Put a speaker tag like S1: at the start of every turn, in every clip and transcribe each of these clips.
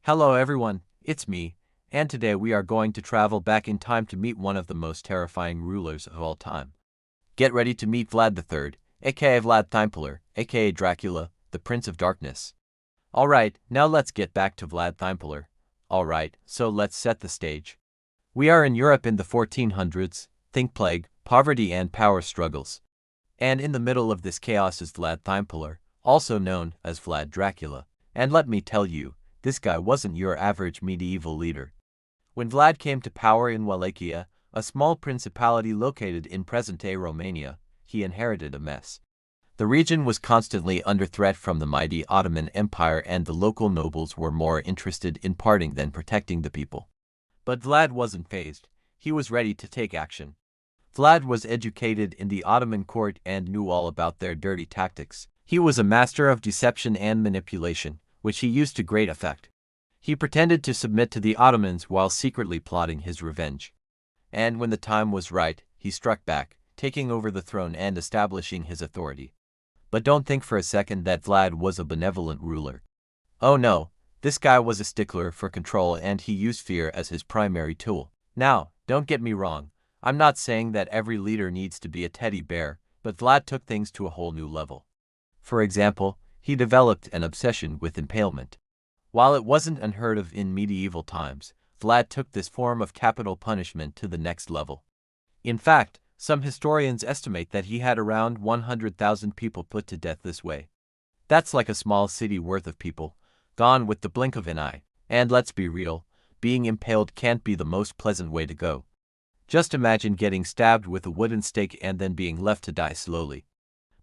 S1: Hello everyone, it's me, and today we are going to travel back in time to meet one of the most terrifying rulers of all time. Get ready to meet Vlad III, aka Vlad Impaler, aka Dracula, the Prince of Darkness. Alright, now let's get back to Vlad Impaler. Alright, so let's set the stage. We are in Europe in the 1400s, think plague, poverty and power struggles. And in the middle of this chaos is Vlad Impaler, also known as Vlad Dracula. And let me tell you, this guy wasn't your average medieval leader. When Vlad came to power in Wallachia, a small principality located in present-day Romania, he inherited a mess. The region was constantly under threat from the mighty Ottoman Empire, and the local nobles were more interested in parting than protecting the people. But Vlad wasn't fazed. He was ready to take action. Vlad was educated in the Ottoman court and knew all about their dirty tactics. He was a master of deception and manipulation, which he used to great effect. He pretended to submit to the Ottomans while secretly plotting his revenge. And when the time was right, he struck back, taking over the throne and establishing his authority. But don't think for a second that Vlad was a benevolent ruler. Oh no, this guy was a stickler for control, and he used fear as his primary tool. Now, don't get me wrong, I'm not saying that every leader needs to be a teddy bear, but Vlad took things to a whole new level. For example, he developed an obsession with impalement. While it wasn't unheard of in medieval times, Vlad took this form of capital punishment to the next level. In fact, some historians estimate that he had around 100,000 people put to death this way. That's like a small city worth of people, gone with the blink of an eye. And let's be real, being impaled can't be the most pleasant way to go. Just imagine getting stabbed with a wooden stake and then being left to die slowly.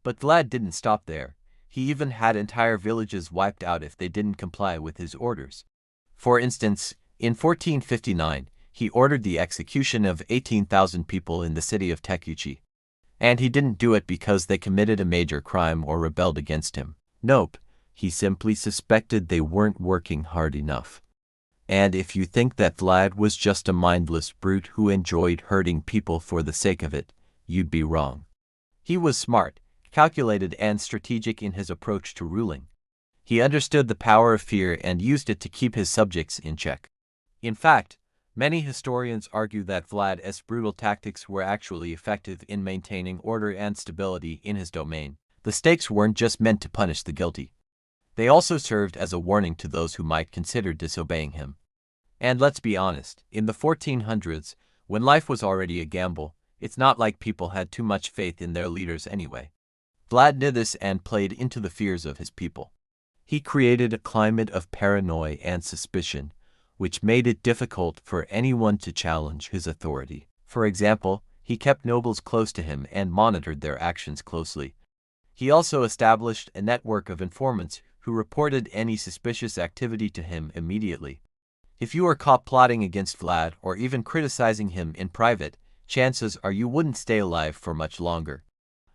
S1: But Vlad didn't stop there. He even had entire villages wiped out if they didn't comply with his orders. For instance, in 1459, he ordered the execution of 18,000 people in the city of Tecuci. And he didn't do it because they committed a major crime or rebelled against him. Nope, he simply suspected they weren't working hard enough. And if you think that Vlad was just a mindless brute who enjoyed hurting people for the sake of it, you'd be wrong. He was smart, calculated and strategic in his approach to ruling. He understood the power of fear and used it to keep his subjects in check. In fact, many historians argue that Vlad's brutal tactics were actually effective in maintaining order and stability in his domain. The stakes weren't just meant to punish the guilty. They also served as a warning to those who might consider disobeying him. And let's be honest, in the 1400s, when life was already a gamble, it's not like people had too much faith in their leaders anyway. Vlad knew this and played into the fears of his people. He created a climate of paranoia and suspicion, which made it difficult for anyone to challenge his authority. For example, he kept nobles close to him and monitored their actions closely. He also established a network of informants who reported any suspicious activity to him immediately. If you were caught plotting against Vlad or even criticizing him in private, chances are you wouldn't stay alive for much longer.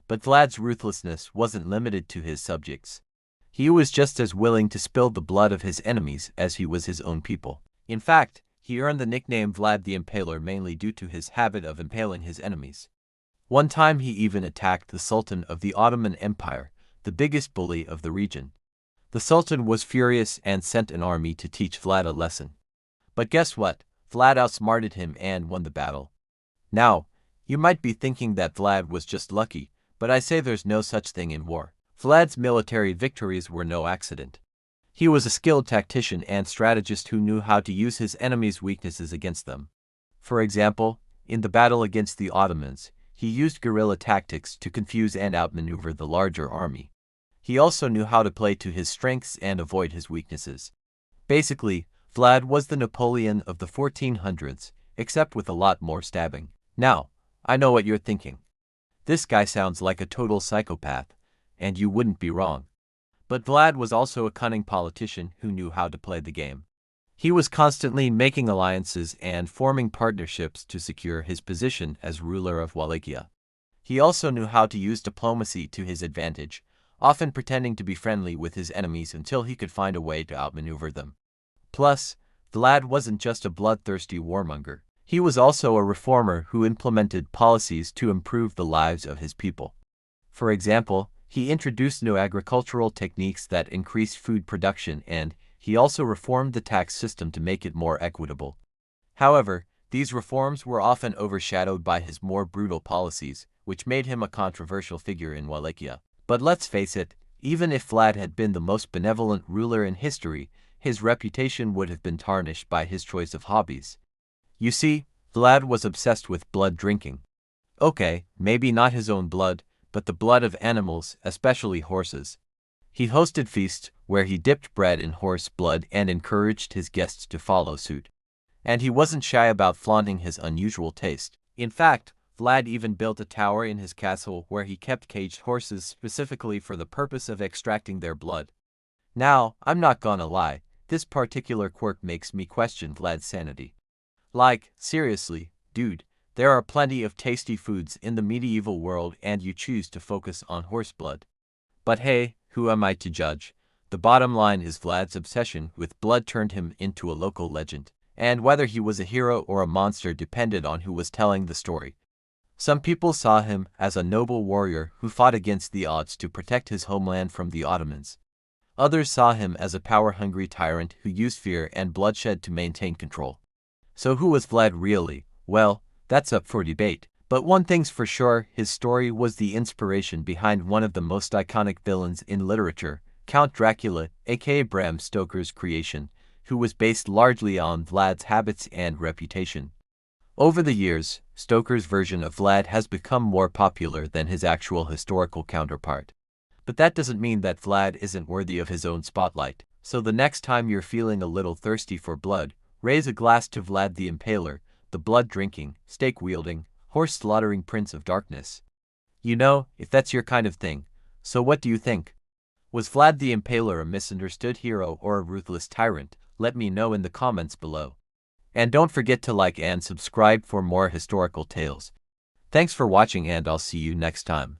S1: But Vlad's ruthlessness wasn't limited to his subjects. He was just as willing to spill the blood of his enemies as he was his own people. In fact, he earned the nickname Vlad the Impaler mainly due to his habit of impaling his enemies. One time he even attacked the Sultan of the Ottoman Empire, the biggest bully of the region. The Sultan was furious and sent an army to teach Vlad a lesson. But guess what? Vlad outsmarted him and won the battle. Now, you might be thinking that Vlad was just lucky, but I say there's no such thing in war. Vlad's military victories were no accident. He was a skilled tactician and strategist who knew how to use his enemies' weaknesses against them. For example, in the battle against the Ottomans, he used guerrilla tactics to confuse and outmaneuver the larger army. He also knew how to play to his strengths and avoid his weaknesses. Basically, Vlad was the Napoleon of the 1400s, except with a lot more stabbing. Now, I know what you're thinking. This guy sounds like a total psychopath, and you wouldn't be wrong. But Vlad was also a cunning politician who knew how to play the game. He was constantly making alliances and forming partnerships to secure his position as ruler of Wallachia. He also knew how to use diplomacy to his advantage, often pretending to be friendly with his enemies until he could find a way to outmaneuver them. Plus, Vlad wasn't just a bloodthirsty warmonger. He was also a reformer who implemented policies to improve the lives of his people. For example, he introduced new agricultural techniques that increased food production, and He also reformed the tax system to make it more equitable. However, these reforms were often overshadowed by his more brutal policies, which made him a controversial figure in Wallachia. But let's face it, even if Vlad had been the most benevolent ruler in history, his reputation would have been tarnished by his choice of hobbies. You see, Vlad was obsessed with blood drinking. Okay, maybe not his own blood, but the blood of animals, especially horses. He hosted feasts where he dipped bread in horse blood and encouraged his guests to follow suit. And he wasn't shy about flaunting his unusual taste. In fact, Vlad even built a tower in his castle where he kept caged horses specifically for the purpose of extracting their blood. Now, I'm not gonna lie, this particular quirk makes me question Vlad's sanity. Like, seriously, dude, there are plenty of tasty foods in the medieval world and you choose to focus on horse blood. But hey, who am I to judge? The bottom line is Vlad's obsession with blood turned him into a local legend, and whether he was a hero or a monster depended on who was telling the story. Some people saw him as a noble warrior who fought against the odds to protect his homeland from the Ottomans. Others saw him as a power-hungry tyrant who used fear and bloodshed to maintain control. So who was Vlad really? Well, that's up for debate. But one thing's for sure, his story was the inspiration behind one of the most iconic villains in literature, Count Dracula, aka Bram Stoker's creation, who was based largely on Vlad's habits and reputation. Over the years, Stoker's version of Vlad has become more popular than his actual historical counterpart. But that doesn't mean that Vlad isn't worthy of his own spotlight. So the next time you're feeling a little thirsty for blood, raise a glass to Vlad the Impaler, the blood-drinking, stake-wielding, horse-slaughtering Prince of Darkness. You know, if that's your kind of thing. So what do you think? Was Vlad the Impaler a misunderstood hero or a ruthless tyrant? Let me know in the comments below. And don't forget to like and subscribe for more historical tales. Thanks for watching and I'll see you next time.